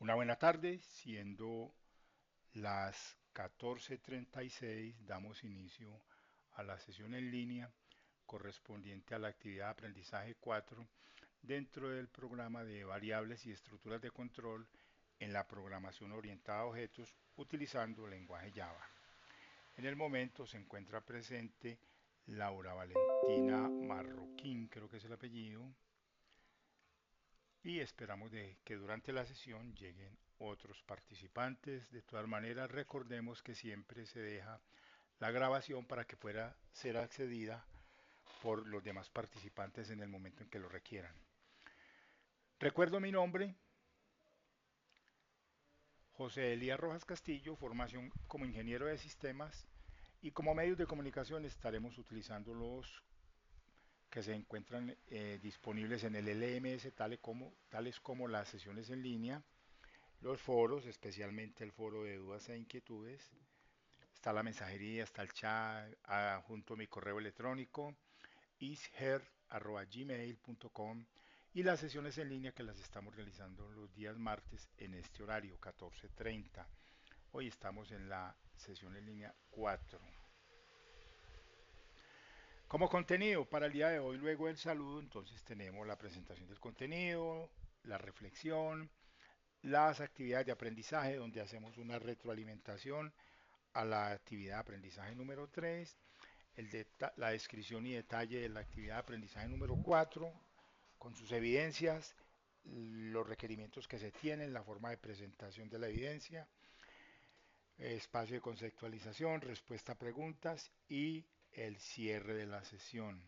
Una buena tarde, siendo las 14:36, damos inicio a la sesión en línea correspondiente a la actividad de aprendizaje 4 dentro del programa de variables y estructuras de control en la programación orientada a objetos utilizando lenguaje Java. En el momento se encuentra presente Laura Valentina Marroquín, creo que es el apellido, y esperamos de que durante la sesión lleguen otros participantes. De todas maneras, recordemos que siempre se deja la grabación para que pueda ser accedida por los demás participantes en el momento en que lo requieran. Recuerdo mi nombre, José Elías Rojas Castillo, formación como ingeniero de sistemas, y como medios de comunicación estaremos utilizando los que se encuentran disponibles en el LMS, tales como las sesiones en línea, los foros, especialmente el foro de dudas e inquietudes. Está la mensajería, está el chat, junto a mi correo electrónico, isher@gmail.com, y las sesiones en línea que las estamos realizando los días martes en este horario, 14:30. Hoy estamos en la sesión en línea 4. Como contenido para el día de hoy, luego del saludo, entonces tenemos la presentación del contenido, la reflexión, las actividades de aprendizaje, donde hacemos una retroalimentación a la actividad de aprendizaje número 3, la descripción y detalle de la actividad de aprendizaje número 4, con sus evidencias, los requerimientos que se tienen, la forma de presentación de la evidencia, espacio de conceptualización, respuesta a preguntas y el cierre de la sesión.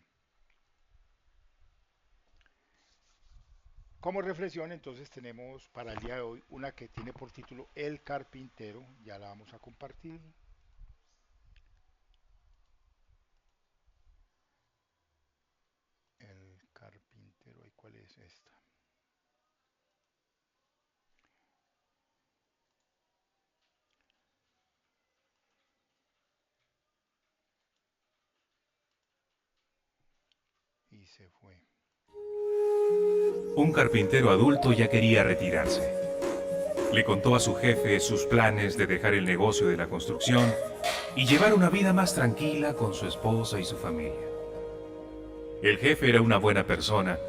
Como reflexión, entonces tenemos para el día de hoy una que tiene por título El Carpintero, ya la vamos a compartir. El Carpintero, ¿y cuál es esta? Y se fue. Un carpintero adulto ya quería retirarse. Le contó a su jefe sus planes de dejar el negocio de la construcción y llevar una vida más tranquila con su esposa y su familia. El jefe era una buena persona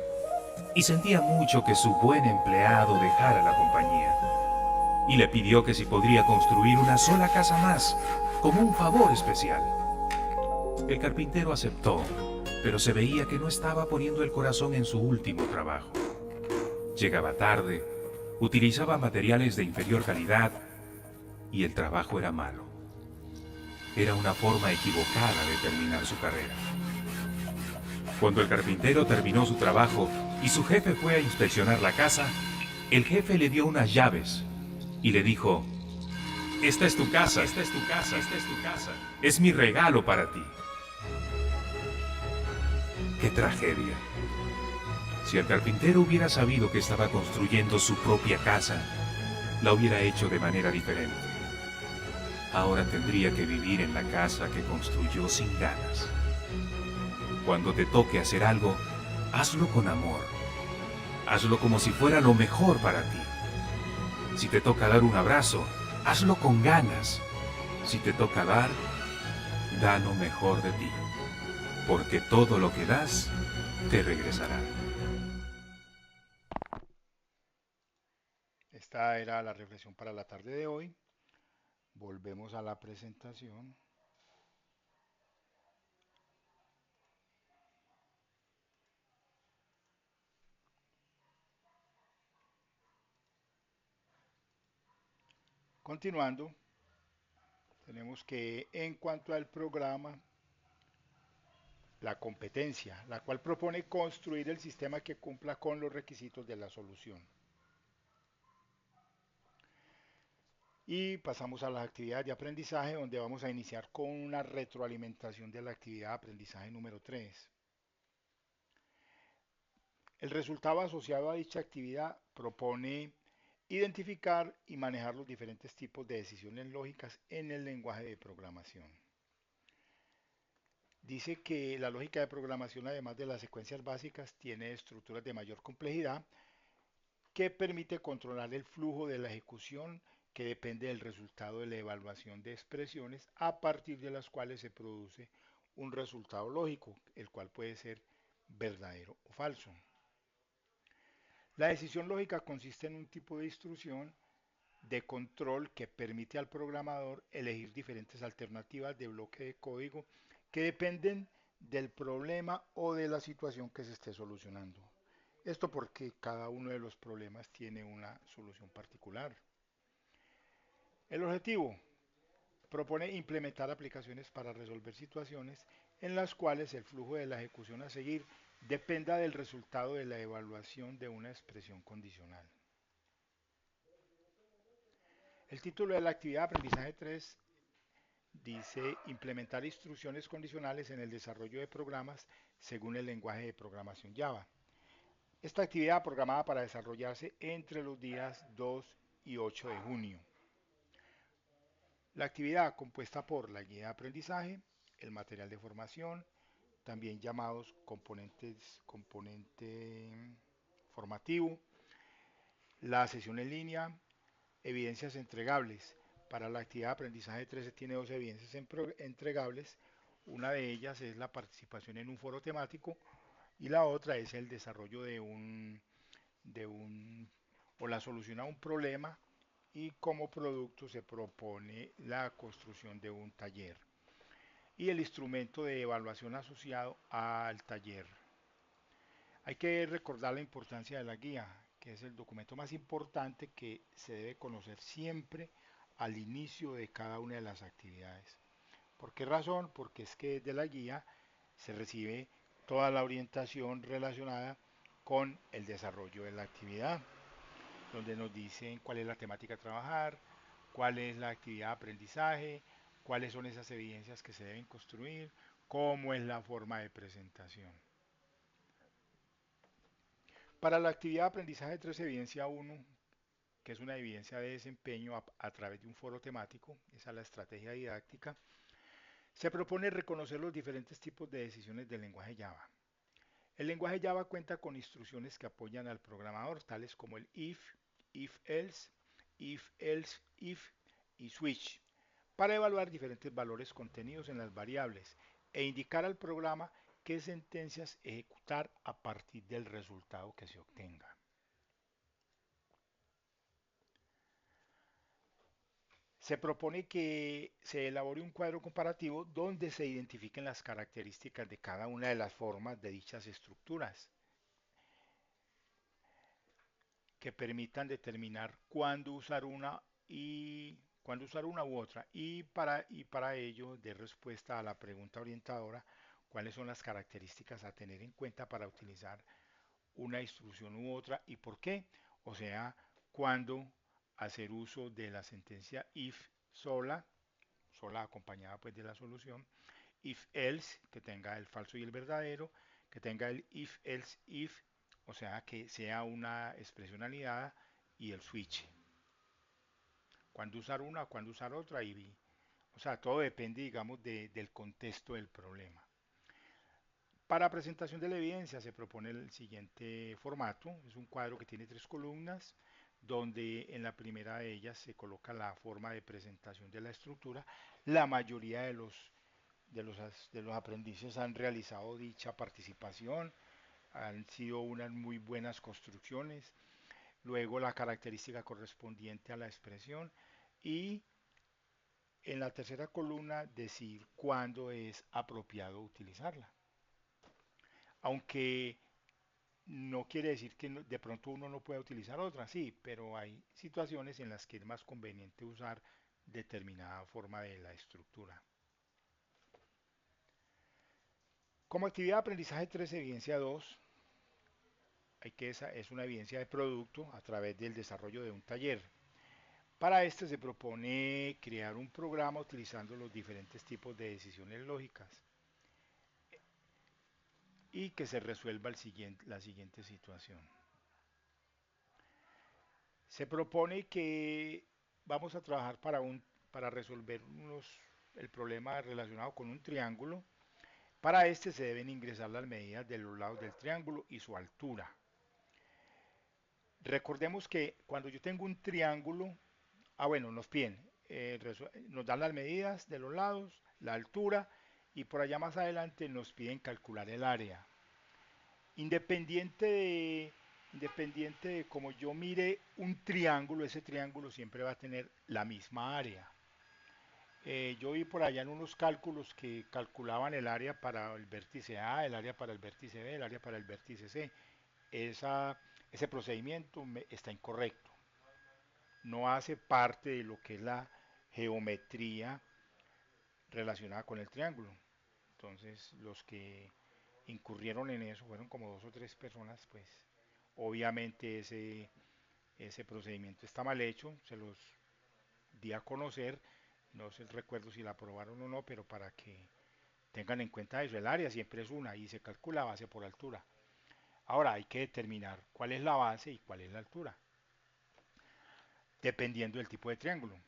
y sentía mucho que su buen empleado dejara la compañía. Y le pidió que si podría construir una sola casa más, como un favor especial. El carpintero aceptó, pero se veía que no estaba poniendo el corazón en su último trabajo. Llegaba tarde, utilizaba materiales de inferior calidad y el trabajo era malo. Era una forma equivocada de terminar su carrera. Cuando el carpintero terminó su trabajo y su jefe fue a inspeccionar la casa, el jefe le dio unas llaves y le dijo: esta es tu casa, esta es tu casa, esta es tu casa. Es mi regalo para ti. ¡Qué tragedia! Si el carpintero hubiera sabido que estaba construyendo su propia casa, la hubiera hecho de manera diferente. Ahora tendría que vivir en la casa que construyó sin ganas. Cuando te toque hacer algo, hazlo con amor. Hazlo como si fuera lo mejor para ti. Si te toca dar un abrazo, hazlo con ganas. Si te toca dar, da lo mejor de ti. Porque todo lo que das, te regresará. Esta era la reflexión para la tarde de hoy. Volvemos a la presentación. Continuando, tenemos que en cuanto al programa, la competencia, la cual propone construir el sistema que cumpla con los requisitos de la solución. Y pasamos a las actividades de aprendizaje, donde vamos a iniciar con una retroalimentación de la actividad de aprendizaje número 3. El resultado asociado a dicha actividad propone identificar y manejar los diferentes tipos de decisiones lógicas en el lenguaje de programación. Dice que la lógica de programación, además de las secuencias básicas, tiene estructuras de mayor complejidad que permite controlar el flujo de la ejecución que depende del resultado de la evaluación de expresiones a partir de las cuales se produce un resultado lógico, el cual puede ser verdadero o falso. La decisión lógica consiste en un tipo de instrucción de control que permite al programador elegir diferentes alternativas de bloque de código que dependen del problema o de la situación que se esté solucionando. Esto porque cada uno de los problemas tiene una solución particular. El objetivo propone implementar aplicaciones para resolver situaciones en las cuales el flujo de la ejecución a seguir dependa del resultado de la evaluación de una expresión condicional. El título de la actividad de aprendizaje 3 dice implementar instrucciones condicionales en el desarrollo de programas según el lenguaje de programación Java. Esta actividad programada para desarrollarse entre los días 2 y 8 de junio. La actividad compuesta por la guía de aprendizaje, el material de formación, también llamados componente formativo, la sesión en línea, evidencias entregables. Para la actividad de aprendizaje 13 tiene dos evidencias entregables. Una de ellas es la participación en un foro temático y la otra es el desarrollo de un o la solución a un problema y como producto se propone la construcción de un taller y el instrumento de evaluación asociado al taller. Hay que recordar la importancia de la guía, que es el documento más importante que se debe conocer siempre al inicio de cada una de las actividades. ¿Por qué razón? Porque es que de la guía se recibe toda la orientación relacionada con el desarrollo de la actividad, donde nos dicen cuál es la temática a trabajar, cuál es la actividad de aprendizaje, cuáles son esas evidencias que se deben construir, cómo es la forma de presentación. Para la actividad de aprendizaje 3 evidencia 1, que es una evidencia de desempeño a través de un foro temático, esa es la estrategia didáctica, se propone reconocer los diferentes tipos de decisiones del lenguaje Java. El lenguaje Java cuenta con instrucciones que apoyan al programador, tales como el if-else, if-else-if y switch, para evaluar diferentes valores contenidos en las variables e indicar al programa qué sentencias ejecutar a partir del resultado que se obtenga. Se propone que se elabore un cuadro comparativo donde se identifiquen las características de cada una de las formas de dichas estructuras que permitan determinar cuándo usar una u otra y para ello de respuesta a la pregunta orientadora cuáles son las características a tener en cuenta para utilizar una instrucción u otra y por qué, o sea, cuándo hacer uso de la sentencia if sola acompañada pues de la solución, if else, que tenga el falso y el verdadero, que tenga el if else if, o sea que sea una expresión aliada y el switch. Cuándo usar una, cuándo usar otra o sea, todo depende, digamos, del contexto del problema. Para presentación de la evidencia se propone el siguiente formato. Es un cuadro que tiene tres columnas, donde en la primera de ellas se coloca la forma de presentación de la estructura. La mayoría de los aprendices han realizado dicha participación, han sido unas muy buenas construcciones. Luego la característica correspondiente a la expresión y en la tercera columna decir cuándo es apropiado utilizarla. Aunque no quiere decir que de pronto uno no pueda utilizar otra, sí, pero hay situaciones en las que es más conveniente usar determinada forma de la estructura. Como actividad de aprendizaje 3, evidencia 2, esa es una evidencia de producto a través del desarrollo de un taller. Para este se propone crear un programa utilizando los diferentes tipos de decisiones lógicas y que se resuelva la siguiente situación. Se propone que vamos a trabajar para resolver el problema relacionado con un triángulo. Para este se deben ingresar las medidas de los lados del triángulo y su altura. Recordemos que cuando yo tengo un triángulo, bueno, nos piden, nos dan las medidas de los lados, la altura, y por allá más adelante nos piden calcular el área. Independiente independiente de cómo yo mire un triángulo, ese triángulo siempre va a tener la misma área. Yo vi por allá en unos cálculos que calculaban el área para el vértice A, el área para el vértice B, el área para el vértice C. Ese procedimiento está incorrecto. No hace parte de lo que es la geometría relacionada con el triángulo. Entonces, los que incurrieron en eso fueron como dos o tres personas, pues obviamente ese procedimiento está mal hecho, se los di a conocer, no sé, recuerdo si la aprobaron o no, pero para que tengan en cuenta eso, el área siempre es una y se calcula base por altura. Ahora hay que determinar cuál es la base y cuál es la altura, dependiendo del tipo de triángulo.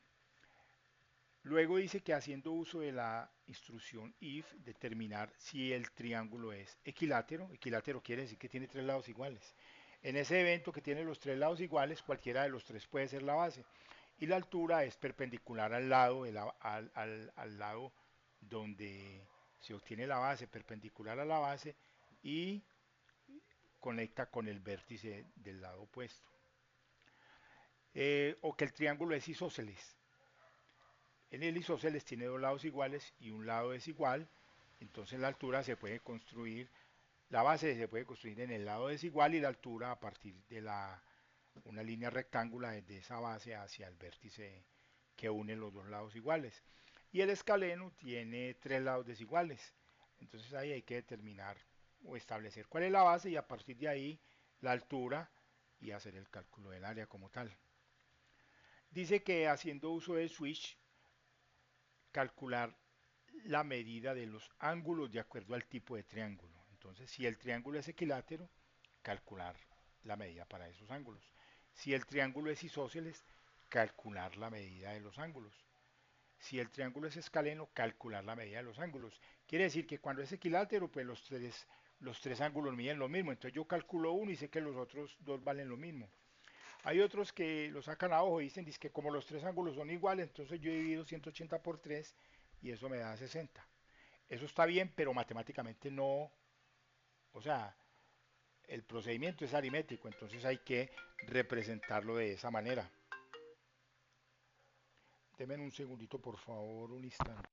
Luego dice que haciendo uso de la instrucción if, determinar si el triángulo es equilátero. Equilátero quiere decir que tiene tres lados iguales. En ese evento que tiene los tres lados iguales, cualquiera de los tres puede ser la base. Y la altura es perpendicular al lado, al lado donde se obtiene la base, perpendicular a la base y conecta con el vértice del lado opuesto. O que el triángulo es isósceles. En el isósceles tiene dos lados iguales y un lado desigual, entonces la altura se puede construir, la base se puede construir en el lado desigual y la altura a partir de una línea rectangular desde esa base hacia el vértice que une los dos lados iguales. Y el escaleno tiene tres lados desiguales, entonces ahí hay que determinar o establecer cuál es la base y a partir de ahí la altura y hacer el cálculo del área como tal. Dice que haciendo uso del switch, calcular la medida de los ángulos de acuerdo al tipo de triángulo. Entonces, si el triángulo es equilátero, calcular la medida para esos ángulos. Si el triángulo es isósceles, calcular la medida de los ángulos. Si el triángulo es escaleno, calcular la medida de los ángulos. Quiere decir que cuando es equilátero, pues los tres ángulos miden lo mismo. Entonces yo calculo uno y sé que los otros dos valen lo mismo. Hay otros que lo sacan a ojo y dicen que como los tres ángulos son iguales, entonces yo divido 180 por 3 y eso me da 60. Eso está bien, pero matemáticamente no, o sea, el procedimiento es aritmético, entonces hay que representarlo de esa manera. Denme un segundito, por favor, un instante.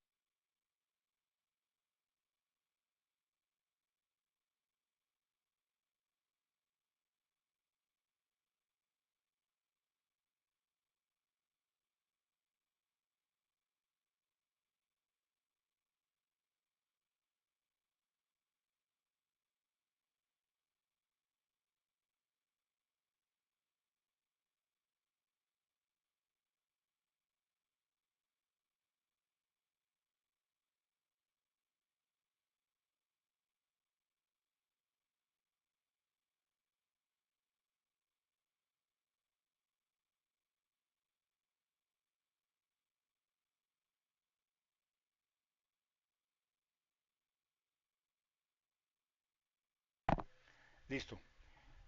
Listo.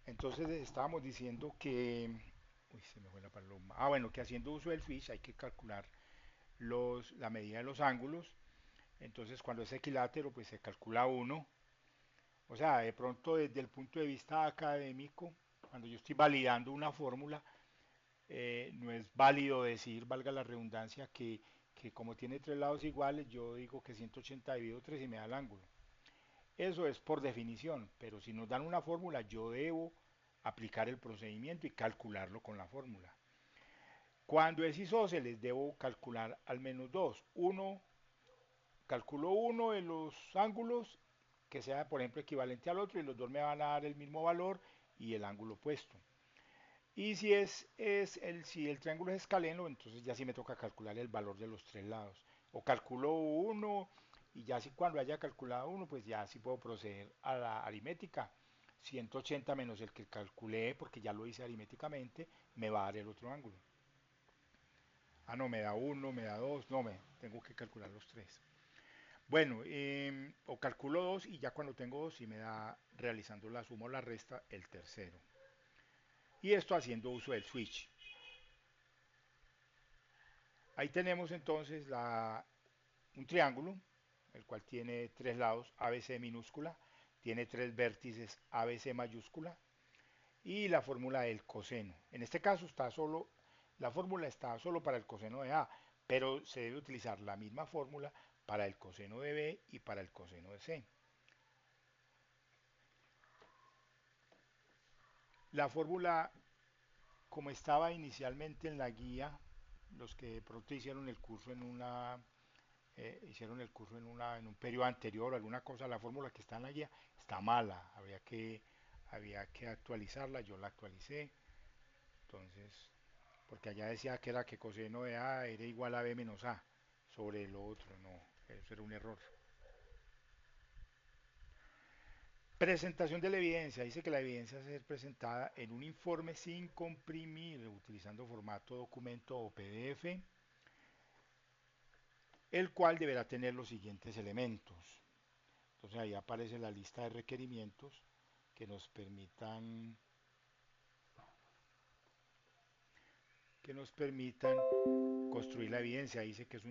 Entonces estábamos diciendo que, uy, se me fue la paloma. Bueno, que haciendo uso del switch hay que calcular la medida de los ángulos. Entonces cuando es equilátero, pues se calcula uno. O sea, de pronto desde el punto de vista académico, cuando yo estoy validando una fórmula, no es válido decir, valga la redundancia, que como tiene tres lados iguales, yo digo que 180 dividido 3 y me da el ángulo. Eso es por definición, pero si nos dan una fórmula, yo debo aplicar el procedimiento y calcularlo con la fórmula. Cuando es isósceles, debo calcular al menos dos. Calculo uno de los ángulos que sea, por ejemplo, equivalente al otro y los dos me van a dar el mismo valor y el ángulo opuesto. Y si el triángulo es escaleno, entonces ya sí me toca calcular el valor de los tres lados. O calculo uno y ya si cuando haya calculado uno, pues ya sí puedo proceder a la aritmética. 180 menos el que calculé, porque ya lo hice aritméticamente, me va a dar el otro ángulo. No, me da uno, me da dos, no, tengo que calcular los tres. Bueno, o calculo dos y ya cuando tengo dos sí me da, realizando la suma o la resta, el tercero. y esto haciendo uso del switch. Ahí tenemos entonces un triángulo, el cual tiene tres lados, ABC minúscula, tiene tres vértices, ABC mayúscula, y la fórmula del coseno. En este caso la fórmula está solo para el coseno de A, pero se debe utilizar la misma fórmula para el coseno de B y para el coseno de C. La fórmula, como estaba inicialmente en la guía, los que de pronto hicieron el curso en un periodo anterior o alguna cosa, la fórmula que está en la guía está mala, había que actualizarla, yo la actualicé, entonces, porque allá decía que era que coseno de A era igual a B menos A sobre lo otro, no, eso era un error. Presentación de la evidencia. Dice que la evidencia debe ser presentada en un informe sin comprimir, utilizando formato documento o PDF, el cual deberá tener los siguientes elementos. Entonces ahí aparece la lista de requerimientos que nos permitan construir la evidencia. Dice que es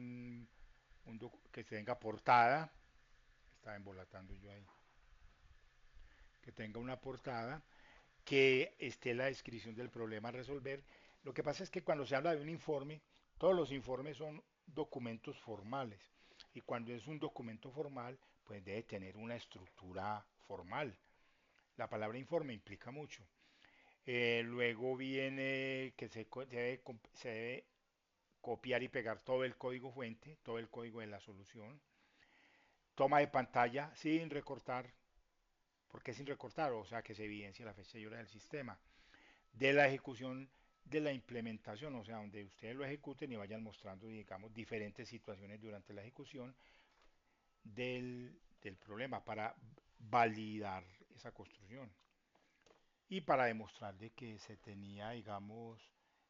que tenga portada, estaba embolatando yo ahí, que tenga una portada, que esté la descripción del problema a resolver. Lo que pasa es que cuando se habla de un informe, todos los informes son documentos formales. Y cuando es un documento formal, pues debe tener una estructura formal. La palabra informe implica mucho. Luego viene que se debe copiar y pegar todo el código fuente, todo el código de la solución. Toma de pantalla sin recortar. ¿Por qué sin recortar? O sea, que se evidencie la fecha y hora del sistema. De la ejecución de la implementación, o sea, donde ustedes lo ejecuten y vayan mostrando, digamos, diferentes situaciones durante la ejecución del problema para validar esa construcción y para demostrar de que se tenía, digamos,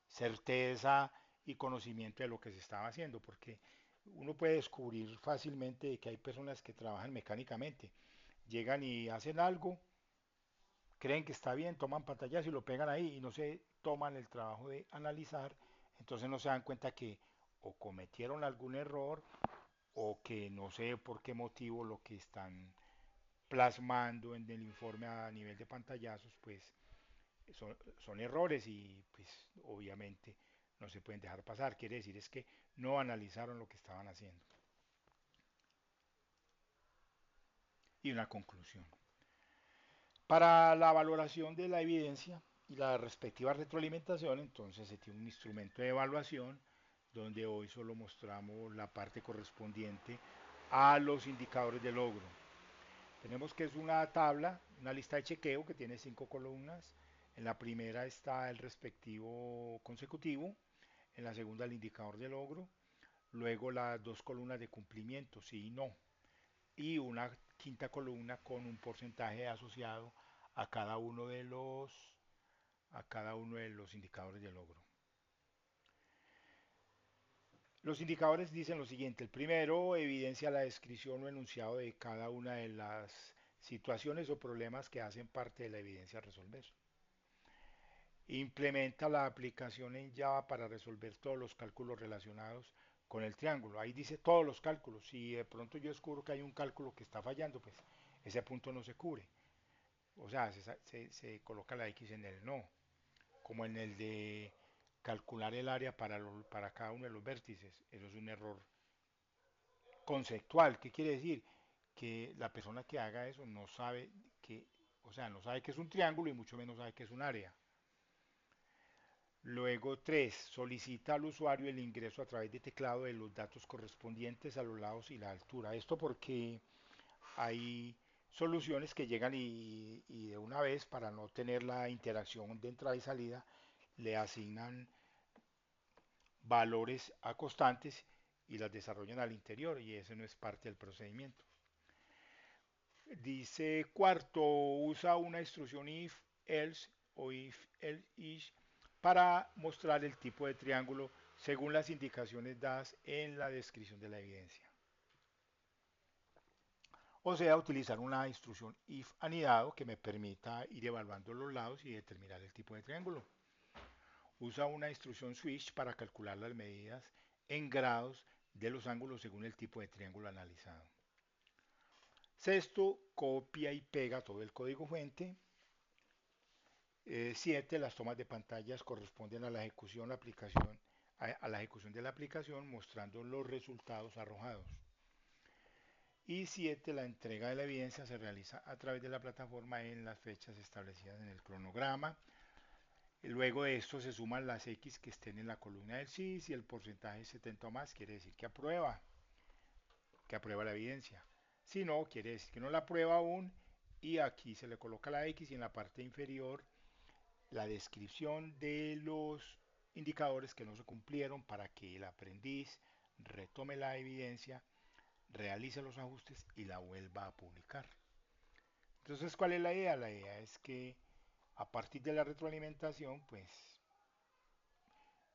certeza y conocimiento de lo que se estaba haciendo, porque uno puede descubrir fácilmente de que hay personas que trabajan mecánicamente, llegan y hacen algo, creen que está bien, toman pantallas y lo pegan ahí y no se toman el trabajo de analizar, entonces no se dan cuenta que o cometieron algún error o que no sé por qué motivo lo que están plasmando en el informe a nivel de pantallazos, pues son errores y pues obviamente no se pueden dejar pasar. Quiere decir es que no analizaron lo que estaban haciendo. Y una conclusión. Para la valoración de la evidencia y la respectiva retroalimentación, entonces se tiene un instrumento de evaluación donde hoy solo mostramos la parte correspondiente a los indicadores de logro. Tenemos que es una tabla, una lista de chequeo que tiene 5 columnas. En la primera está el respectivo consecutivo, en la segunda el indicador de logro, luego las 2 columnas de cumplimiento, sí y no, y una quinta columna con un porcentaje asociado a cada uno de los indicadores de logro. Los indicadores dicen lo siguiente: el primero evidencia la descripción o enunciado de cada una de las situaciones o problemas que hacen parte de la evidencia a resolver. Implementa la aplicación en Java para resolver todos los cálculos relacionados con el triángulo. Ahí dice todos los cálculos. Si de pronto yo descubro que hay un cálculo que está fallando, pues ese punto no se cubre. O sea, se coloca la X en el no, como en el de calcular el área para cada uno de los vértices. Eso es un error conceptual. ¿Qué quiere decir? Que la persona que haga eso no sabe que, o sea, no sabe que es un triángulo y mucho menos sabe que es un área. Luego 3, solicita al usuario el ingreso a través de teclado de los datos correspondientes a los lados y la altura. Esto porque hay soluciones que llegan y de una vez, para no tener la interacción de entrada y salida, le asignan valores a constantes y las desarrollan al interior, y eso no es parte del procedimiento. Dice cuarto, usa una instrucción if, else o if, else, is para mostrar el tipo de triángulo según las indicaciones dadas en la descripción de la evidencia. O sea, utilizar una instrucción if anidado que me permita ir evaluando los lados y determinar el tipo de triángulo. Usa una instrucción switch para calcular las medidas en grados de los ángulos según el tipo de triángulo analizado. Sexto, copia y pega todo el código fuente. 7. Las tomas de pantallas corresponden a la ejecución, a la ejecución de la aplicación mostrando los resultados arrojados. Y 7. La entrega de la evidencia se realiza a través de la plataforma en las fechas establecidas en el cronograma. Luego de esto se suman las X que estén en la columna del sí. Si el porcentaje es 70 o más, quiere decir que aprueba la evidencia. Si no, quiere decir que no la aprueba aún. Y aquí se le coloca la X y en la parte inferior la descripción de los indicadores que no se cumplieron para que el aprendiz retome la evidencia, realice los ajustes y la vuelva a publicar. Entonces, ¿cuál es la idea? La idea es que a partir de la retroalimentación, pues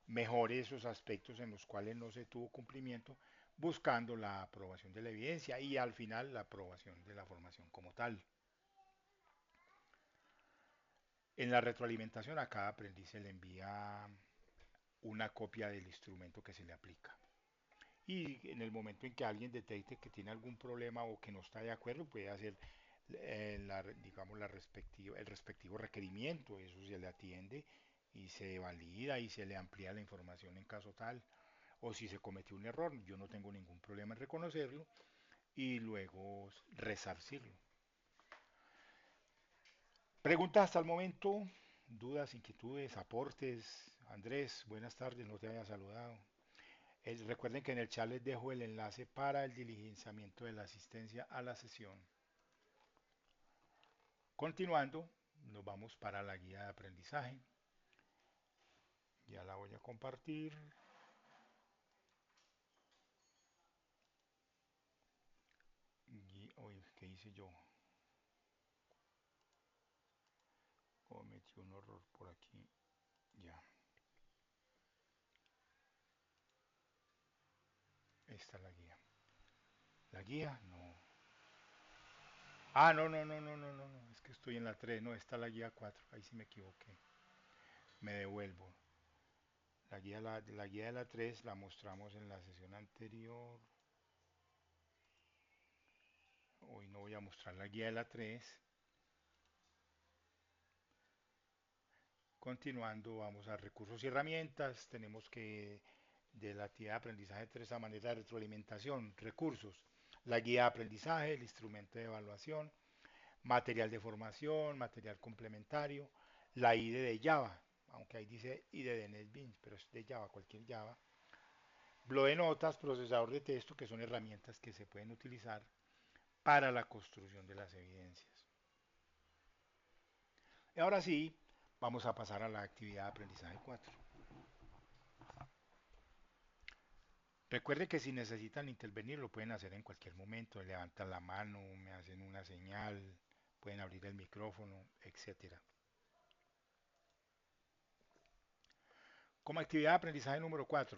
mejore esos aspectos en los cuales no se tuvo cumplimiento, buscando la aprobación de la evidencia y al final la aprobación de la formación como tal. En la retroalimentación a cada aprendiz se le envía una copia del instrumento que se le aplica. Y en el momento en que alguien detecte que tiene algún problema o que no está de acuerdo, puede hacer digamos, el respectivo requerimiento, eso se le atiende y se valida y se le amplía la información en caso tal. O si se cometió un error, yo no tengo ningún problema en reconocerlo y luego resarcirlo. Preguntas hasta el momento, dudas, inquietudes, aportes. Andrés, buenas tardes, no te haya saludado. Recuerden que en el chat les dejo el enlace para el diligenciamiento de la asistencia a la sesión. Continuando, nos vamos para la guía de aprendizaje. Ya la voy a compartir. Uy, ¿qué hice yo? Cometí un error por aquí. Ya. Esta es la guía. ¿La guía? No. Ah, no, no, no, no, no, no, no. Es que estoy en la 3. No, está la guía 4. Ahí sí me equivoqué. Me devuelvo. La guía de la 3 la mostramos en la sesión anterior. Hoy no voy a mostrar la guía de la 3. Continuando, vamos a recursos y herramientas. Tenemos que de la actividad de aprendizaje 3 a manera de retroalimentación, recursos, la guía de aprendizaje, el instrumento de evaluación, material de formación, material complementario, la IDE de Java, aunque ahí dice IDE de NetBeans, pero es de Java, cualquier Java. Bloc de notas, procesador de texto, que son herramientas que se pueden utilizar para la construcción de las evidencias. Y ahora sí, vamos a pasar a la actividad de aprendizaje 4. Recuerde que si necesitan intervenir lo pueden hacer en cualquier momento, levantan la mano, me hacen una señal, pueden abrir el micrófono, etcétera. Como actividad de aprendizaje número 4,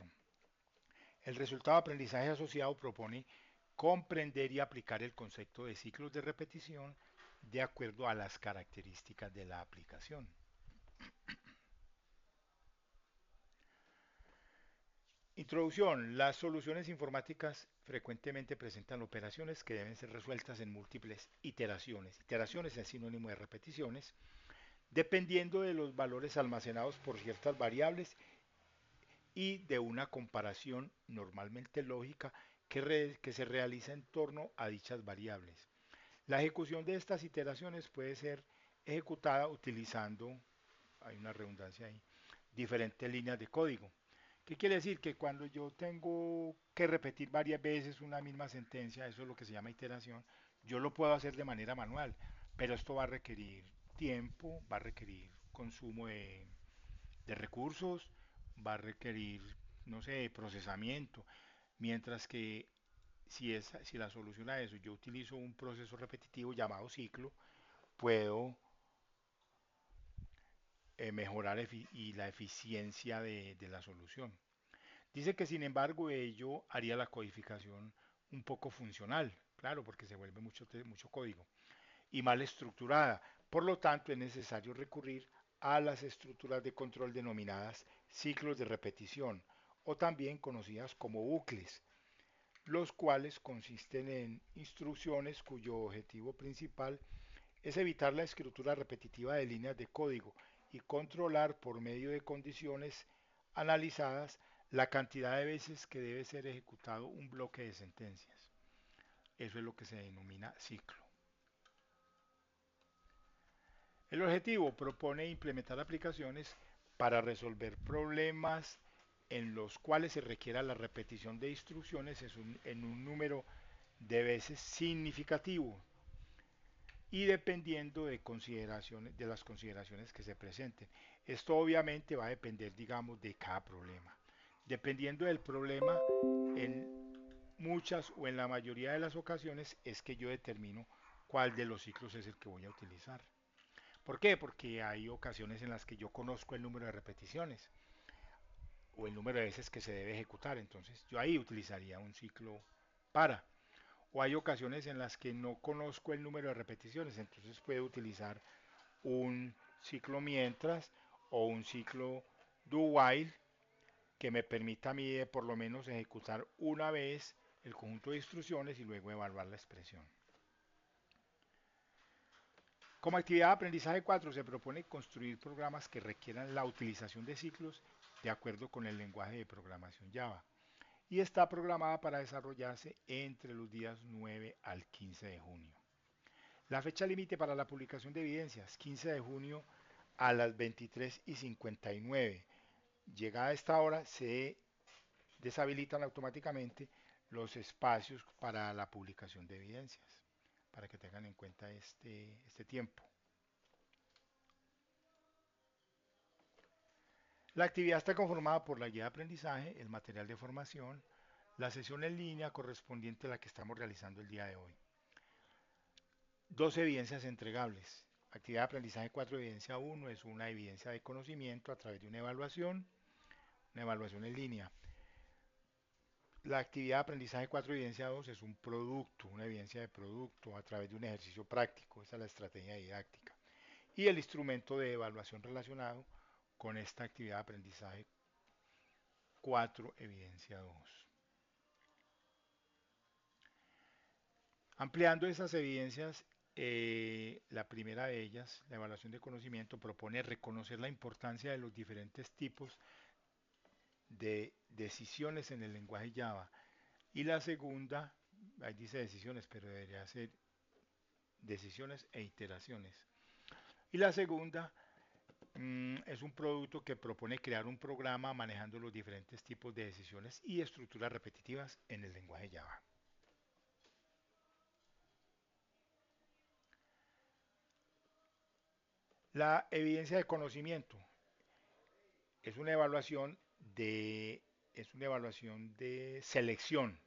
el resultado de aprendizaje asociado propone comprender y aplicar el concepto de ciclos de repetición de acuerdo a las características de la aplicación. Introducción. Las soluciones informáticas frecuentemente presentan operaciones que deben ser resueltas en múltiples iteraciones. Iteraciones es sinónimo de repeticiones, dependiendo de los valores almacenados por ciertas variables y de una comparación normalmente lógica que se realiza en torno a dichas variables. La ejecución de estas iteraciones puede ser ejecutada utilizando, hay una redundancia ahí, diferentes líneas de código. ¿Qué quiere decir? Que cuando yo tengo que repetir varias veces una misma sentencia, eso es lo que se llama iteración, yo lo puedo hacer de manera manual, pero esto va a requerir tiempo, va a requerir consumo de recursos, va a requerir, no sé, procesamiento, mientras que si la solución a eso yo utilizo un proceso repetitivo llamado ciclo, puedo mejorar y la eficiencia de la solución. Dice que sin embargo ello haría la codificación un poco funcional. claro, porque se vuelve mucho código, y mal estructurada. Por lo tanto, es necesario recurrir a las estructuras de control denominadas ciclos de repetición, o también conocidas como bucles, los cuales consisten en instrucciones cuyo objetivo principal es evitar la escritura repetitiva de líneas de código y controlar por medio de condiciones analizadas la cantidad de veces que debe ser ejecutado un bloque de sentencias. Eso es lo que se denomina ciclo. El objetivo propone implementar aplicaciones para resolver problemas en los cuales se requiera la repetición de instrucciones en un número de veces significativo y dependiendo de las consideraciones que se presenten. Esto obviamente va a depender, digamos, de cada problema. Dependiendo del problema, en muchas o en la mayoría de las ocasiones es que yo determino cuál de los ciclos es el que voy a utilizar. ¿Por qué? Porque hay ocasiones en las que yo conozco el número de repeticiones o el número de veces que se debe ejecutar, entonces yo ahí utilizaría un ciclo para. O hay ocasiones en las que no conozco el número de repeticiones, entonces puedo utilizar un ciclo mientras o un ciclo do while que me permita a mí por lo menos ejecutar una vez el conjunto de instrucciones y luego evaluar la expresión. Como actividad de aprendizaje 4 se propone construir programas que requieran la utilización de ciclos de acuerdo con el lenguaje de programación Java y está programada para desarrollarse entre los días 9 al 15 de junio. La fecha límite para la publicación de evidencias, 15 de junio a las 23:59. Llegada a esta hora se deshabilitan automáticamente los espacios para la publicación de evidencias, para que tengan en cuenta este tiempo. La actividad está conformada por la guía de aprendizaje, el material de formación, la sesión en línea correspondiente a la que estamos realizando el día de hoy. Dos evidencias entregables. Actividad de aprendizaje 4, evidencia 1 es una evidencia de conocimiento a través de una evaluación en línea. La actividad de aprendizaje 4, evidencia 2 es un producto, una evidencia de producto a través de un ejercicio práctico. Esa es la estrategia didáctica. Y el instrumento de evaluación relacionado con esta actividad de aprendizaje 4, evidencia 2. Ampliando esas evidencias, la primera de ellas, la evaluación de conocimiento, propone reconocer la importancia de los diferentes tipos de decisiones en el lenguaje Java. Y la segunda, ahí dice decisiones, pero debería ser decisiones e iteraciones. Y la segunda es un producto que propone crear un programa manejando los diferentes tipos de decisiones y estructuras repetitivas en el lenguaje Java. La evidencia de conocimiento es una evaluación de selección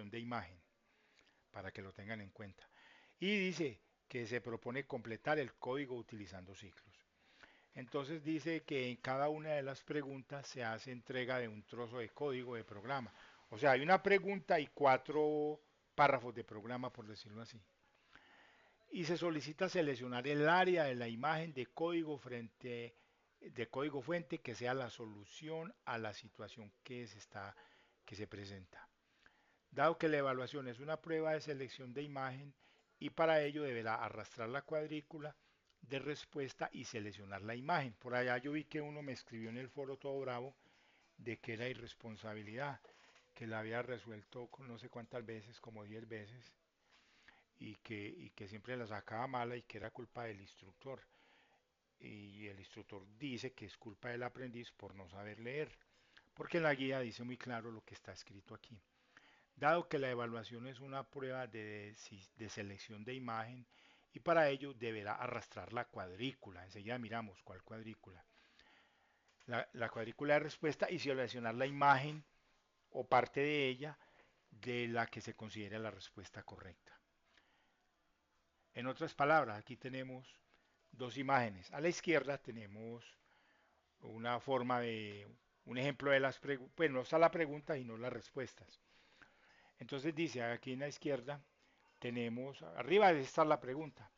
de imagen, para que lo tengan en cuenta. Y dice que se propone completar el código utilizando ciclos. Entonces dice que en cada una de las preguntas se hace entrega de un trozo de código de programa. O sea, hay una pregunta y 4 párrafos de programa, por decirlo así. Y se solicita seleccionar el área de la imagen de código fuente que sea la solución a la situación que se presenta. Dado que la evaluación es una prueba de selección de imagen y para ello deberá arrastrar la cuadrícula de respuesta y seleccionar la imagen. Por allá yo vi que uno me escribió en el foro todo bravo de que era irresponsabilidad, que la había resuelto con no sé cuántas veces, como 10 veces, y que siempre la sacaba mala y que era culpa del instructor. Y el instructor dice que es culpa del aprendiz por no saber leer, porque en la guía dice muy claro lo que está escrito aquí. Dado que la evaluación es una prueba de selección de imagen y para ello deberá arrastrar la cuadrícula. Enseguida miramos cuál cuadrícula. La cuadrícula de respuesta y seleccionar la imagen o parte de ella de la que se considera la respuesta correcta. En otras palabras, aquí tenemos dos imágenes. A la izquierda tenemos una forma de un ejemplo de las preguntas, pues no está la pregunta y no las respuestas. Entonces dice aquí en la izquierda tenemos, arriba de esta la pregunta,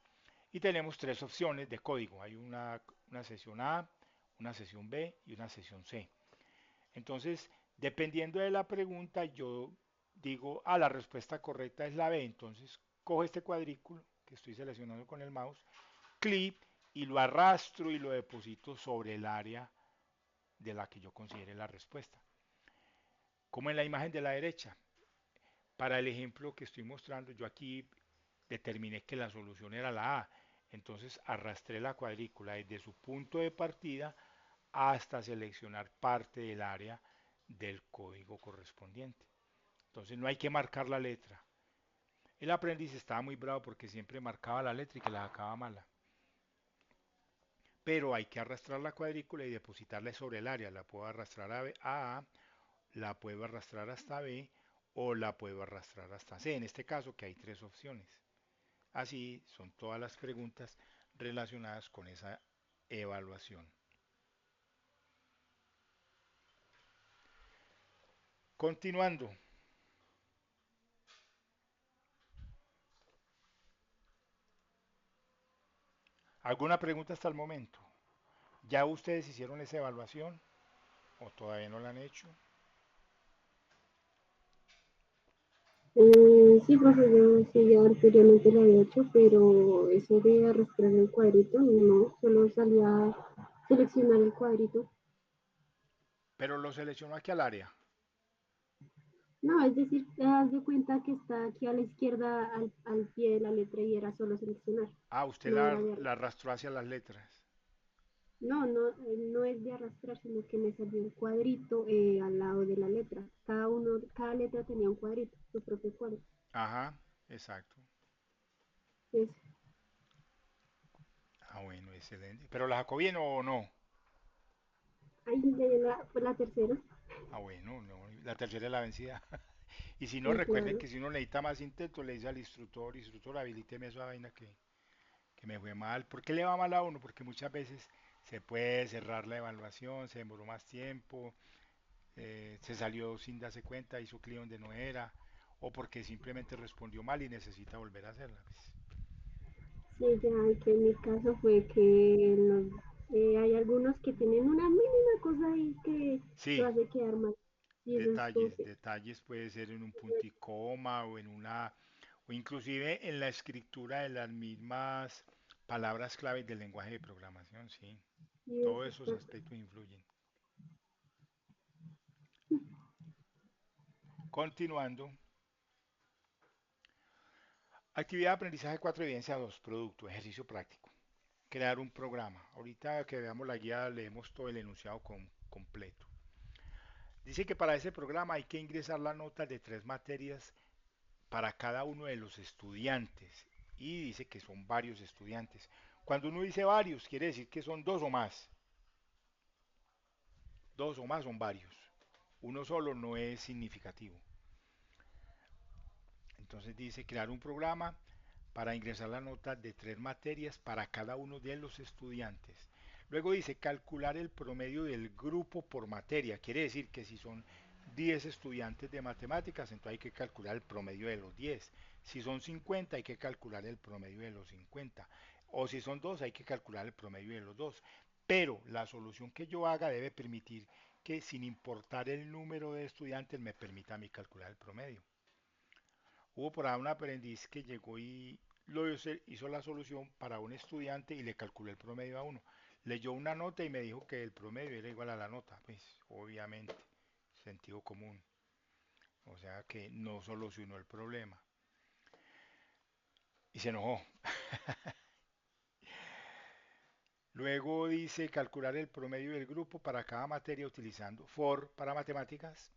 y tenemos tres opciones de código. Hay una sesión A, una sesión B y una sesión C. Entonces, dependiendo de la pregunta, yo digo, la respuesta correcta es la B. Entonces, cojo este cuadrículo que estoy seleccionando con el mouse, clic y lo arrastro y lo deposito sobre el área de la que yo considere la respuesta. Como en la imagen de la derecha, para el ejemplo que estoy mostrando, yo aquí determiné que la solución era la A. Entonces arrastré la cuadrícula desde su punto de partida hasta seleccionar parte del área del código correspondiente. Entonces no hay que marcar la letra. El aprendiz estaba muy bravo porque siempre marcaba la letra y que la sacaba mala. Pero hay que arrastrar la cuadrícula y depositarla sobre el área. La puedo arrastrar a A, la puedo arrastrar hasta B o la puedo arrastrar hasta C. En este caso que hay tres opciones. Así son todas las preguntas relacionadas con esa evaluación. Continuando, ¿alguna pregunta hasta el momento? ¿Ya ustedes hicieron esa evaluación o todavía no la han hecho? Sí, profe, yo sí ya anteriormente lo había hecho, pero eso de arrastrar el cuadrito, no, solo salía a seleccionar el cuadrito. Pero lo seleccionó aquí al área. No, es decir, te das de cuenta que está aquí a la izquierda al pie de la letra y era solo seleccionar, Usted no era de la arrastrar. arrastró hacia las letras. No, no, no es de arrastrar, sino que me salió un cuadrito al lado de la letra. Cada letra tenía un cuadrito, su propio cuadro. Ajá, exacto. Entonces, Bueno, excelente. ¿Pero la sacó bien o no? ahí de la tercera, Bueno, no, la tercera es la vencida. Y si no, sí, recuerden claro. que si uno necesita más intentos, le dice al instructor, habilíteme esa vaina que me fue mal. ¿Por qué le va mal a uno? Porque muchas veces se puede cerrar la evaluación, se demoró más tiempo, se salió sin darse cuenta, hizo clic donde no era, o porque simplemente respondió mal y necesita volver a hacerla. Pues. Sí, ya que en mi caso fue que hay algunos que tienen una mínima cosa ahí que lo Sí, hace quedar mal. Y eso es como detalles, que, detalles puede ser en un punto y coma o en o inclusive en la escritura de las mismas palabras claves del lenguaje de programación, sí. sí, Todos eso esos está. aspectos influyen. Continuando, actividad de aprendizaje 4 evidencia 2 producto, ejercicio práctico. Crear un programa. Ahorita que veamos la guía leemos todo el enunciado completo. Dice que para ese programa hay que ingresar la nota de tres materias para cada uno de los estudiantes. Y dice que son varios estudiantes. Cuando uno dice varios, quiere decir que son dos o más. Dos o más son varios. Uno solo no es significativo. Entonces dice crear un programa para ingresar la nota de tres materias para cada uno de los estudiantes. Luego dice calcular el promedio del grupo por materia. Quiere decir que si son 10 estudiantes de matemáticas, entonces hay que calcular el promedio de los 10. Si son 50, hay que calcular el promedio de los 50. O si son 2, hay que calcular el promedio de los 2. Pero la solución que yo haga debe permitir que sin importar el número de estudiantes me permita a mí calcular el promedio. Hubo por ahí un aprendiz que llegó y hizo la solución para un estudiante y le calculó el promedio a uno. Leyó una nota y me dijo que el promedio era igual a la nota. Pues obviamente, sentido común. O sea que no solucionó el problema. Y se enojó. Luego dice calcular el promedio del grupo para cada materia utilizando for para matemáticas,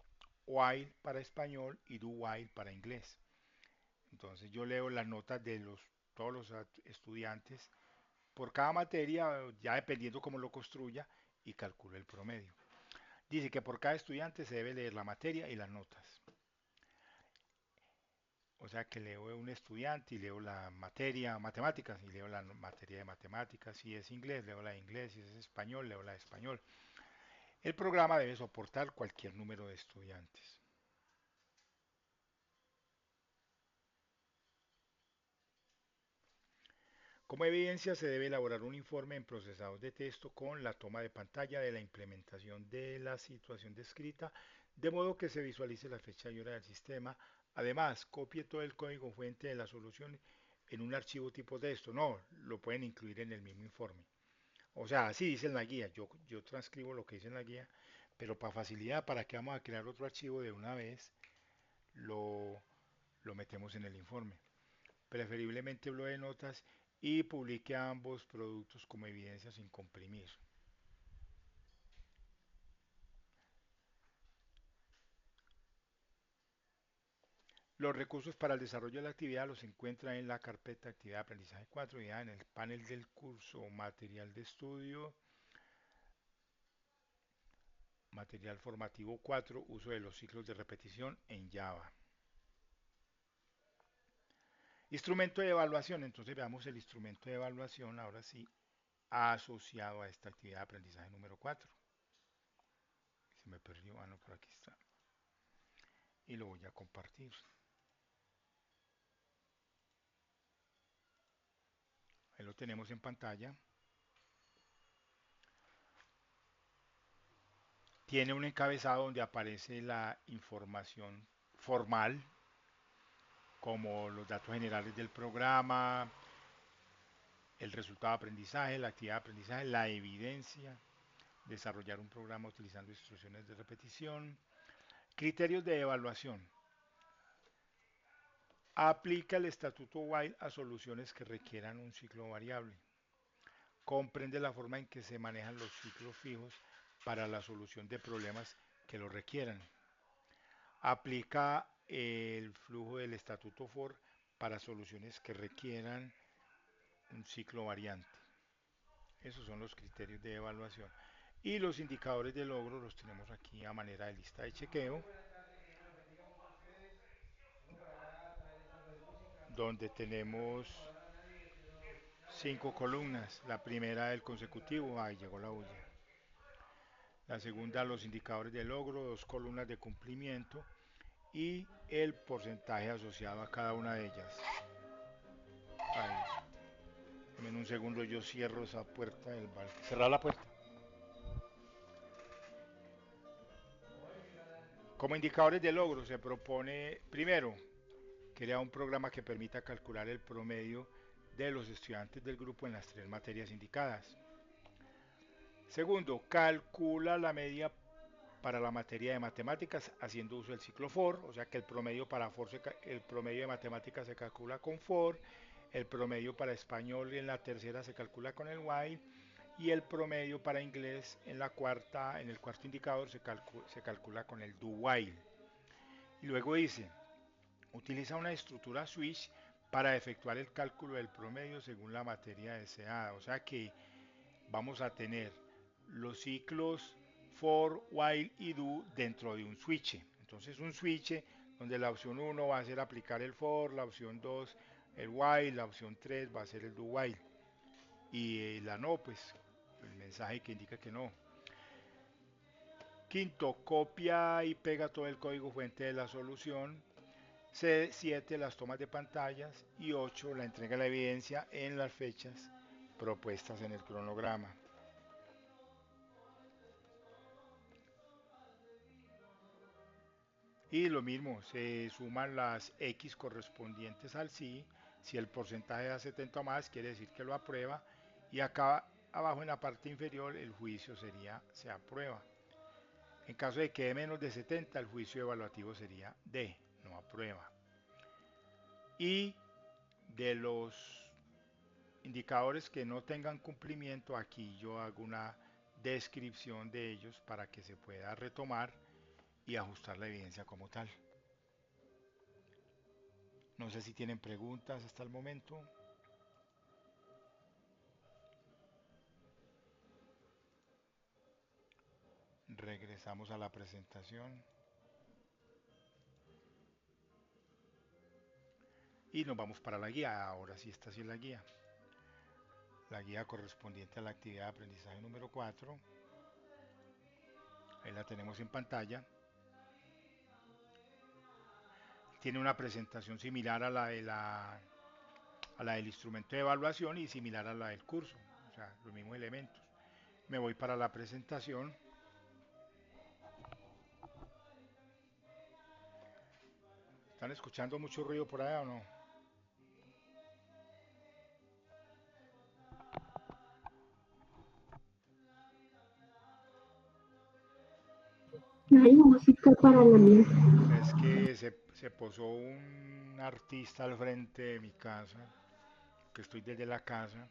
while para español y do while para inglés. Entonces yo leo las notas de todos los estudiantes por cada materia, ya dependiendo cómo lo construya, y calculo el promedio. Dice que por cada estudiante se debe leer la materia y las notas. O sea que leo un estudiante y leo la materia matemáticas y leo la materia de matemáticas. Si es inglés, leo la de inglés. Si es español, leo la de español. El programa debe soportar cualquier número de estudiantes. Como evidencia se debe elaborar un informe en procesador de texto con la toma de pantalla de la implementación de la situación descrita, de modo que se visualice la fecha y hora del sistema. Además, copie todo el código fuente de la solución en un archivo tipo texto. No, lo pueden incluir en el mismo informe. O sea, así dice en la guía. Yo transcribo lo que dice en la guía, pero para facilidad, para que vamos a crear otro archivo de una vez, lo, lo metemos en el informe. Preferiblemente bloque de notas y publique ambos productos como evidencia sin comprimir. Los recursos para el desarrollo de la actividad los encuentra en la carpeta Actividad de Aprendizaje 4 y ya en el panel del curso Material de Estudio, Material Formativo 4, Uso de los ciclos de repetición en Java. Instrumento de evaluación, entonces veamos el instrumento de evaluación, ahora sí, asociado a esta actividad de aprendizaje número 4. Se me perdió, no, por aquí está. Y lo voy a compartir. Ahí lo tenemos en pantalla. Tiene un encabezado donde aparece la información formal, como los datos generales del programa, el resultado de aprendizaje, la actividad de aprendizaje, la evidencia, desarrollar un programa utilizando instrucciones de repetición, criterios de evaluación. Aplica el estatuto while a soluciones que requieran un ciclo variable. Comprende la forma en que se manejan los ciclos fijos para la solución de problemas que lo requieran. Aplica el flujo del estatuto for para soluciones que requieran un ciclo variante. Esos son los criterios de evaluación. Y los indicadores de logro los tenemos aquí a manera de lista de chequeo, donde tenemos 5 columnas. La primera del consecutivo, ahí llegó la bulla. La segunda, los indicadores de logro, 2 columnas de cumplimiento y el porcentaje asociado a cada una de ellas. Ahí. En un segundo yo cierro esa puerta del balcón. Cerrar la puerta. Como indicadores de logro se propone, primero, crear un programa que permita calcular el promedio de los estudiantes del grupo en las 3 materias indicadas. Segundo, calcula la media para la materia de matemáticas haciendo uso del ciclo for, o sea que el promedio para for el promedio de matemáticas se calcula con for, el promedio para español en la tercera se calcula con el while y el promedio para inglés en el cuarto indicador se calcula con el do while. Y luego dice, utiliza una estructura switch para efectuar el cálculo del promedio según la materia deseada, o sea que vamos a tener los ciclos for, while y do dentro de un switch. Entonces un switch donde la opción 1 va a ser aplicar el for, la opción 2 el while, la opción 3 va a ser el do while. Y la no, pues el mensaje que indica que no. Quinto, copia y pega todo el código fuente de la solución. 7, las tomas de pantallas. Y 8, la entrega de la evidencia en las fechas propuestas en el cronograma. Y lo mismo, se suman las X correspondientes al sí. Si el porcentaje da 70 o más, quiere decir que lo aprueba. Y acá abajo en la parte inferior el juicio sería se aprueba. En caso de que dé menos de 70, el juicio evaluativo sería D, no aprueba. Y de los indicadores que no tengan cumplimiento, aquí yo hago una descripción de ellos para que se pueda retomar y ajustar la evidencia como tal. No sé si tienen preguntas hasta el momento. Regresamos a la presentación. Y nos vamos para la guía. Ahora sí, esta sí es la guía. La guía correspondiente a la actividad de aprendizaje número 4. Ahí la tenemos en pantalla. Tiene una presentación similar a la a la del instrumento de evaluación y similar a la del curso, o sea, los mismos elementos. Me voy para la presentación. ¿Están escuchando mucho ruido por allá o no? Hay música para la mente. Es que se posó un artista al frente de mi casa, que estoy desde la casa,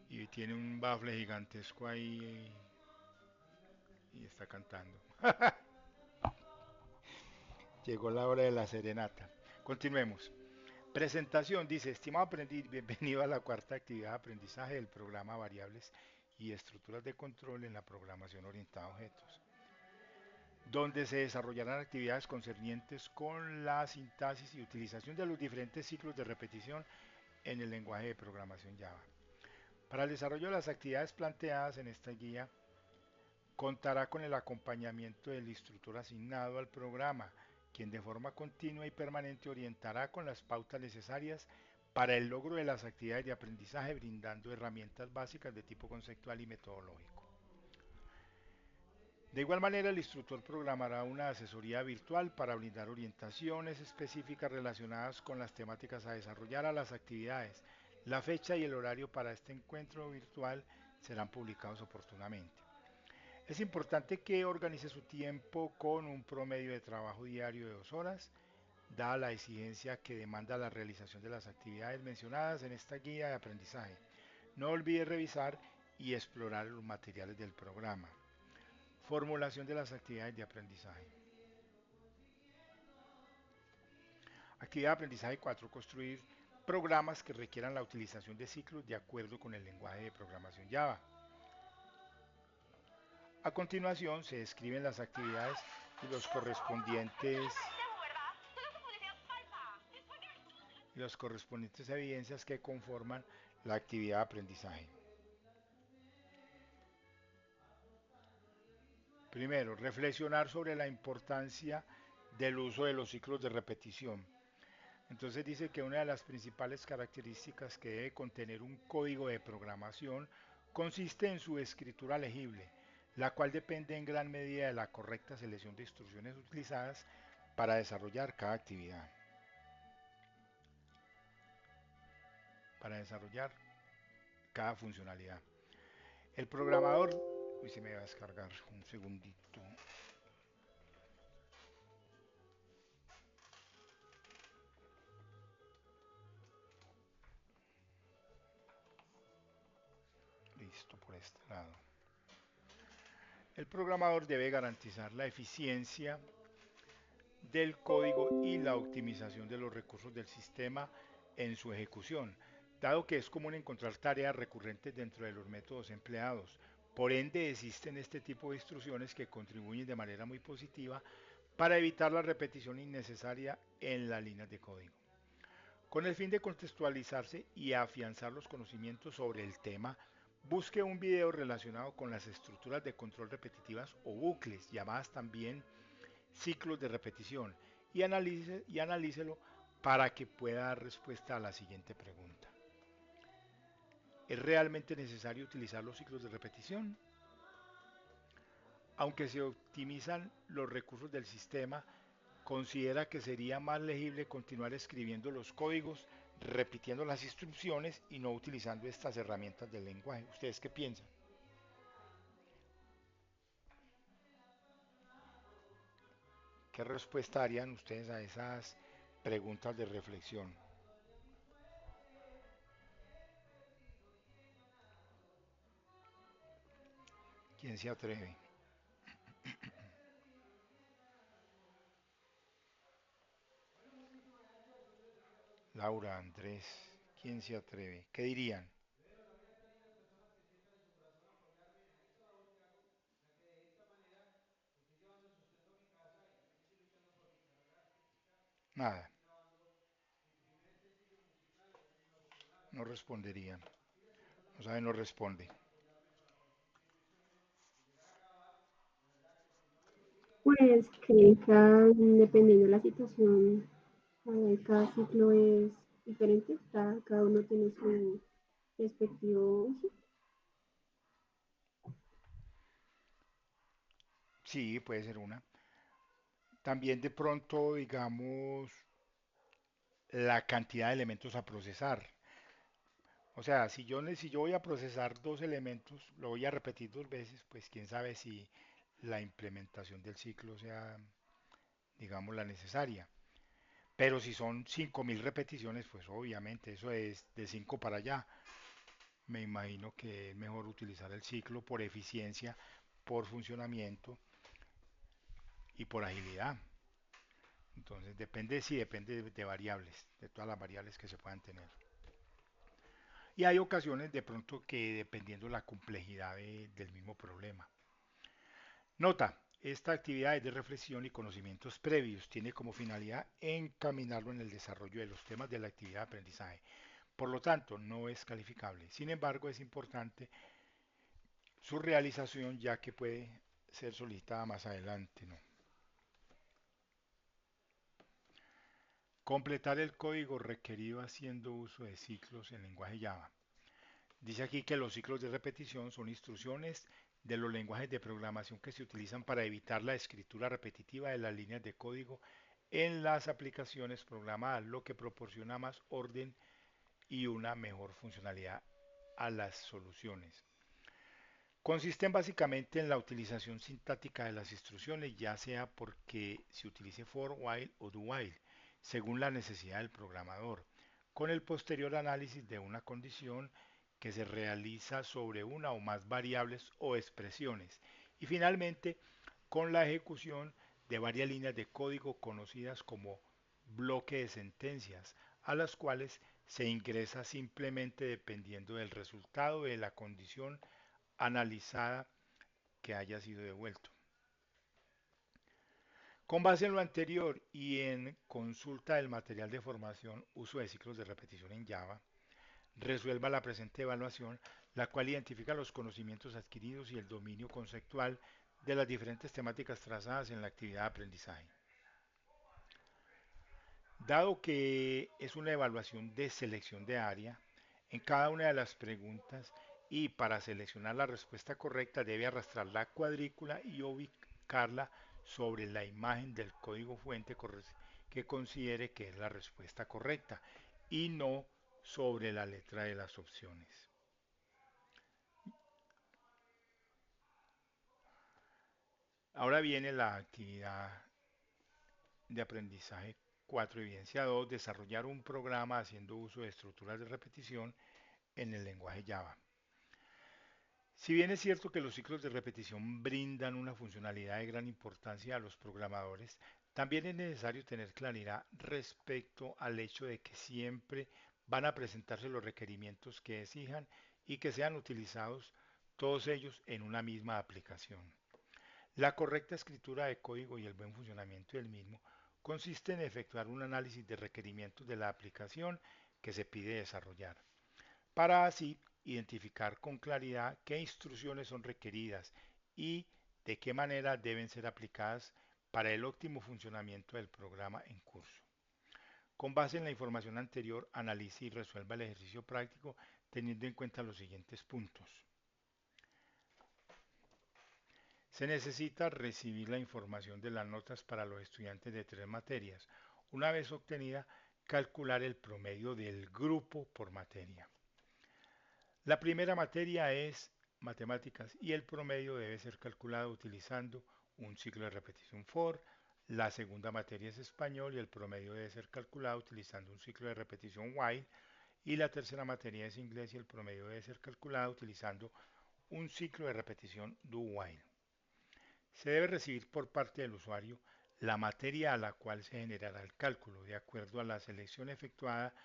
y tiene un bafle gigantesco ahí y está cantando. Llegó la hora de la serenata. Continuemos. Presentación dice, estimado aprendiz, bienvenido a la cuarta actividad de aprendizaje del programa Variables y Estructuras de Control en la Programación Orientada a Objetos, donde se desarrollarán actividades concernientes con la sintaxis y utilización de los diferentes ciclos de repetición en el lenguaje de programación Java. Para el desarrollo de las actividades planteadas en esta guía, contará con el acompañamiento del instructor asignado al programa, quien de forma continua y permanente orientará con las pautas necesarias para el logro de las actividades de aprendizaje, brindando herramientas básicas de tipo conceptual y metodológico. De igual manera, el instructor programará una asesoría virtual para brindar orientaciones específicas relacionadas con las temáticas a desarrollar a las actividades. La fecha y el horario para este encuentro virtual serán publicados oportunamente. Es importante que organice su tiempo con un promedio de trabajo diario de 2 horas, dada la exigencia que demanda la realización de las actividades mencionadas en esta guía de aprendizaje. No olvide revisar y explorar los materiales del programa. Formulación de las actividades de aprendizaje. Actividad de aprendizaje 4. Construir programas que requieran la utilización de ciclos de acuerdo con el lenguaje de programación Java. A continuación se describen las actividades y las correspondientes evidencias que conforman la actividad de aprendizaje. Primero, reflexionar sobre la importancia del uso de los ciclos de repetición. Entonces dice que una de las principales características que debe contener un código de programación consiste en su escritura legible, la cual depende en gran medida de la correcta selección de instrucciones utilizadas para desarrollar cada actividad. Para desarrollar cada funcionalidad. El programador, uy, se me va a descargar un segundito. Listo por este lado. El programador debe garantizar la eficiencia del código y la optimización de los recursos del sistema en su ejecución, dado que es común encontrar tareas recurrentes dentro de los métodos empleados. Por ende, existen este tipo de instrucciones que contribuyen de manera muy positiva para evitar la repetición innecesaria en las líneas de código. Con el fin de contextualizarse y afianzar los conocimientos sobre el tema, busque un video relacionado con las estructuras de control repetitivas o bucles, llamadas también ciclos de repetición, y analícelo para que pueda dar respuesta a la siguiente pregunta. ¿Es realmente necesario utilizar los ciclos de repetición? Aunque se optimizan los recursos del sistema, considera que sería más legible continuar escribiendo los códigos, repitiendo las instrucciones y no utilizando estas herramientas del lenguaje. ¿Ustedes qué piensan? ¿Qué respuesta darían ustedes a esas preguntas de reflexión? ¿Quién se atreve? Laura, Andrés, ¿quién se atreve? ¿Qué dirían? Nada, no responderían. No sabe, no responde. Pues que cada, dependiendo de la situación, cada ciclo es. diferentes, cada uno tiene su respectivo uso. Sí, puede ser una. También de pronto, digamos, la cantidad de elementos a procesar. O sea, si yo voy a procesar dos elementos, lo voy a repetir dos veces, pues quién sabe si la implementación del ciclo sea, digamos, la necesaria. Pero si son 5.000 repeticiones, pues obviamente eso es de 5 para allá. Me imagino que es mejor utilizar el ciclo por eficiencia, por funcionamiento y por agilidad. Entonces depende, sí, depende de variables, de todas las variables que se puedan tener. Y hay ocasiones de pronto que dependiendo de la complejidad del mismo problema. Nota, esta actividad es de reflexión y conocimientos previos. Tiene como finalidad encaminarlo en el desarrollo de los temas de la actividad de aprendizaje. Por lo tanto, no es calificable. Sin embargo, es importante su realización ya que puede ser solicitada más adelante, ¿no? Completar el código requerido haciendo uso de ciclos en lenguaje Java. Dice aquí que los ciclos de repetición son instrucciones de los lenguajes de programación que se utilizan para evitar la escritura repetitiva de las líneas de código en las aplicaciones programadas, lo que proporciona más orden y una mejor funcionalidad a las soluciones. Consisten básicamente en la utilización sintáctica de las instrucciones, ya sea porque se utilice for, while o do while, según la necesidad del programador, con el posterior análisis de una condición que se realiza sobre una o más variables o expresiones, y finalmente con la ejecución de varias líneas de código conocidas como bloque de sentencias, a las cuales se ingresa simplemente dependiendo del resultado de la condición analizada que haya sido devuelto. Con base en lo anterior y en consulta del material de formación, uso de ciclos de repetición en Java, resuelva la presente evaluación, la cual identifica los conocimientos adquiridos y el dominio conceptual de las diferentes temáticas trazadas en la actividad de aprendizaje. Dado que es una evaluación de selección de área, en cada una de las preguntas y para seleccionar la respuesta correcta debe arrastrar la cuadrícula y ubicarla sobre la imagen del código fuente que considere que es la respuesta correcta y no sobre la letra de las opciones. Ahora viene la actividad de aprendizaje 4, evidencia 2, desarrollar un programa haciendo uso de estructuras de repetición en el lenguaje Java. Si bien es cierto que los ciclos de repetición brindan una funcionalidad de gran importancia a los programadores, también es necesario tener claridad respecto al hecho de que siempre van a presentarse los requerimientos que exijan y que sean utilizados todos ellos en una misma aplicación. La correcta escritura de código y el buen funcionamiento del mismo consiste en efectuar un análisis de requerimientos de la aplicación que se pide desarrollar, para así identificar con claridad qué instrucciones son requeridas y de qué manera deben ser aplicadas para el óptimo funcionamiento del programa en curso. Con base en la información anterior, analice y resuelva el ejercicio práctico teniendo en cuenta los siguientes puntos. Se necesita recibir la información de las notas para los estudiantes de 3 materias. Una vez obtenida, calcular el promedio del grupo por materia. La primera materia es matemáticas y el promedio debe ser calculado utilizando un ciclo de repetición for. La segunda materia es español y el promedio debe ser calculado utilizando un ciclo de repetición while. Y la tercera materia es inglés y el promedio debe ser calculado utilizando un ciclo de repetición do while. Se debe recibir por parte del usuario la materia a la cual se generará el cálculo. De acuerdo a la selección efectuada,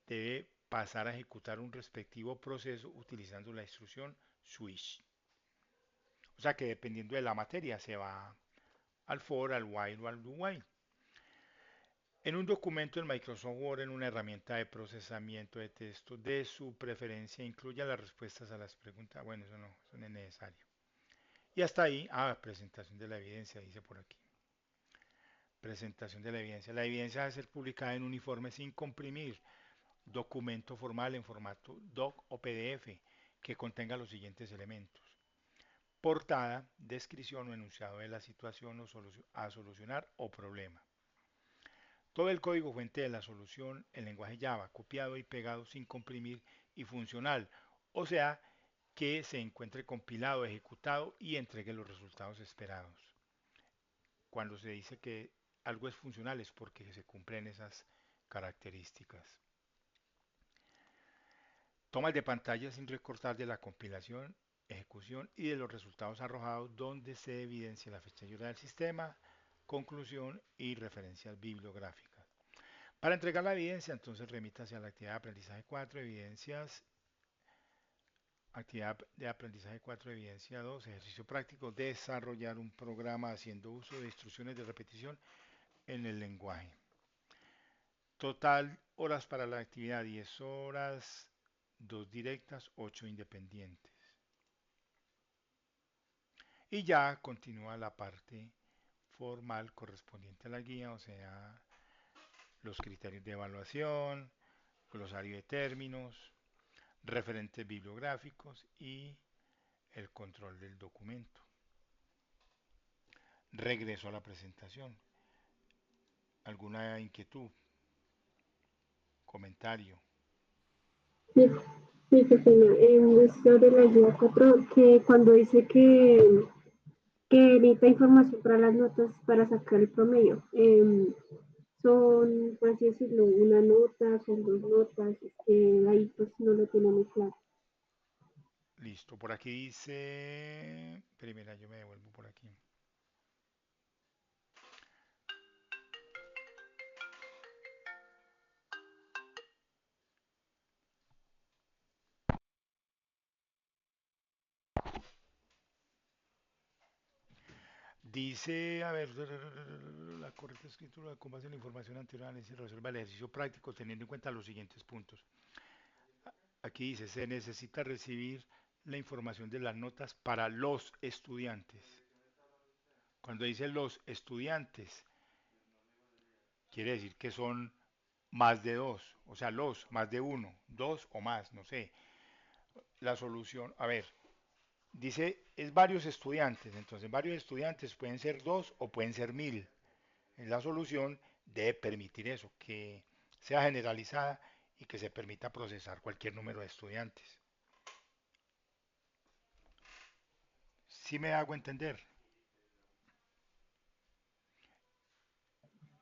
debe pasar a ejecutar un respectivo proceso utilizando la instrucción switch. O sea que dependiendo de la materia se va al for, al while o al do while. En un documento en Microsoft Word, en una herramienta de procesamiento de texto de su preferencia, incluya las respuestas a las preguntas. Bueno, eso no es necesario. Y hasta ahí, presentación de la evidencia, dice por aquí. Presentación de la evidencia. La evidencia debe ser publicada en un informe sin comprimir. documento formal en formato doc o PDF que contenga los siguientes elementos: portada, descripción o enunciado de la situación a solucionar o problema. Todo el código fuente de la solución en lenguaje Java, copiado y pegado sin comprimir y funcional, o sea, que se encuentre compilado, ejecutado y entregue los resultados esperados. Cuando se dice que algo es funcional es porque se cumplen esas características. Tomas de pantalla sin recortar de la compilación, ejecución y de los resultados arrojados donde se evidencia la fecha y hora del sistema, conclusión y referencias bibliográficas. Para entregar la evidencia, entonces remítase a la actividad de aprendizaje 4, evidencias, actividad de aprendizaje 4, evidencia 2, ejercicio práctico, desarrollar un programa haciendo uso de instrucciones de repetición en el lenguaje. Total horas para la actividad 10 horas, 2 directas, 8 independientes. Y ya continúa la parte formal correspondiente a la guía, o sea, los criterios de evaluación, glosario de términos, referentes bibliográficos y el control del documento. Regreso a la presentación. ¿Alguna inquietud? ¿Comentario? Sí, sí, qué pena. Sobre la guía 4, que cuando dice que necesita información para las notas para sacar el promedio, son, por así decirlo, una nota, son dos notas, ahí pues no lo tiene muy claro. Listo. Por aquí dice... Primera, yo me devuelvo por aquí. Dice, a ver, la correcta escritura con base en la información anterior análisis resuelva el ejercicio práctico teniendo en cuenta los siguientes puntos. Aquí dice, se necesita recibir la información de las notas para los estudiantes. Cuando dice los estudiantes, quiere decir que son más de dos, o sea, los, más de uno, dos o más, no sé. La solución, a ver, dice, es varios estudiantes, entonces varios estudiantes pueden ser dos o pueden ser 1000. La solución debe permitir eso, que sea generalizada y que se permita procesar cualquier número de estudiantes. ¿Sí me hago entender?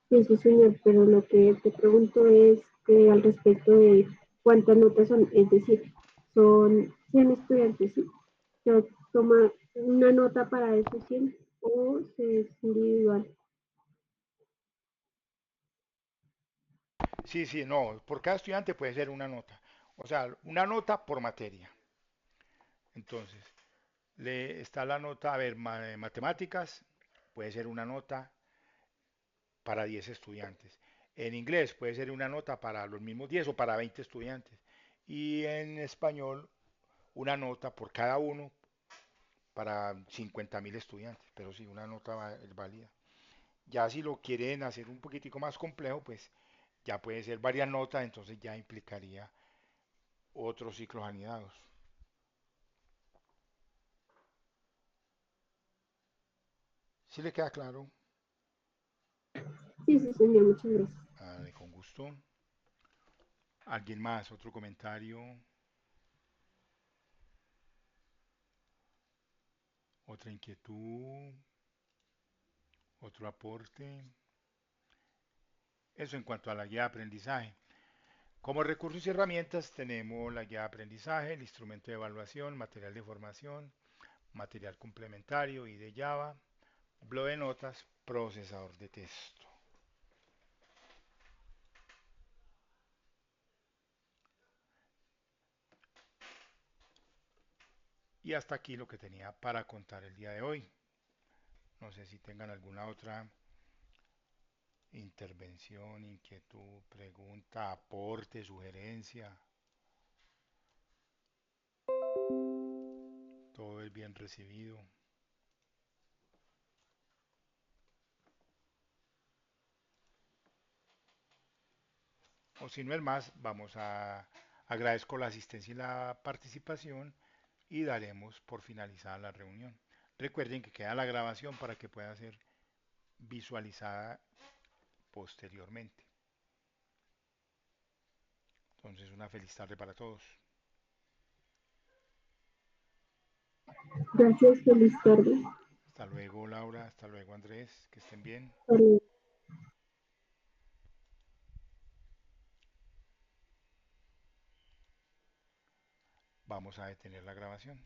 Sí, sí, señor, pero lo que te pregunto es que al respecto de cuántas notas son, es decir, son 100 estudiantes, ¿sí? Se toma una nota para esos 100 o se es individual. Sí, sí, no, por cada estudiante puede ser una nota. O sea, una nota por materia. Entonces, está la nota, a ver, matemáticas, puede ser una nota para 10 estudiantes. En inglés puede ser una nota para los mismos 10 o para 20 estudiantes. Y en español, una nota por cada uno para 50.000 estudiantes. Pero sí, una nota es válida. Ya si lo quieren hacer un poquitico más complejo, pues ya puede ser varias notas, entonces ya implicaría otros ciclos anidados. ¿Sí le queda claro? Sí, sí, señor, muchas gracias. Con gusto. ¿Alguien más? ¿Otro comentario? ¿Otra inquietud? ¿Otro aporte? Eso en cuanto a la guía de aprendizaje. Como recursos y herramientas tenemos la guía de aprendizaje, el instrumento de evaluación, material de formación, material complementario y de Java, blog de notas, procesador de texto. Y hasta aquí lo que tenía para contar el día de hoy. No sé si tengan alguna otra intervención, inquietud, pregunta, aporte, sugerencia. Todo es bien recibido. O si no es más, vamos a agradezco la asistencia y la participación y daremos por finalizada la reunión. Recuerden que queda la grabación para que pueda ser visualizada posteriormente. Entonces, una feliz tarde para todos. Gracias, feliz tarde. Hasta luego, Laura. Hasta luego, Andrés. Que estén bien. Hasta luego. Vamos a detener la grabación.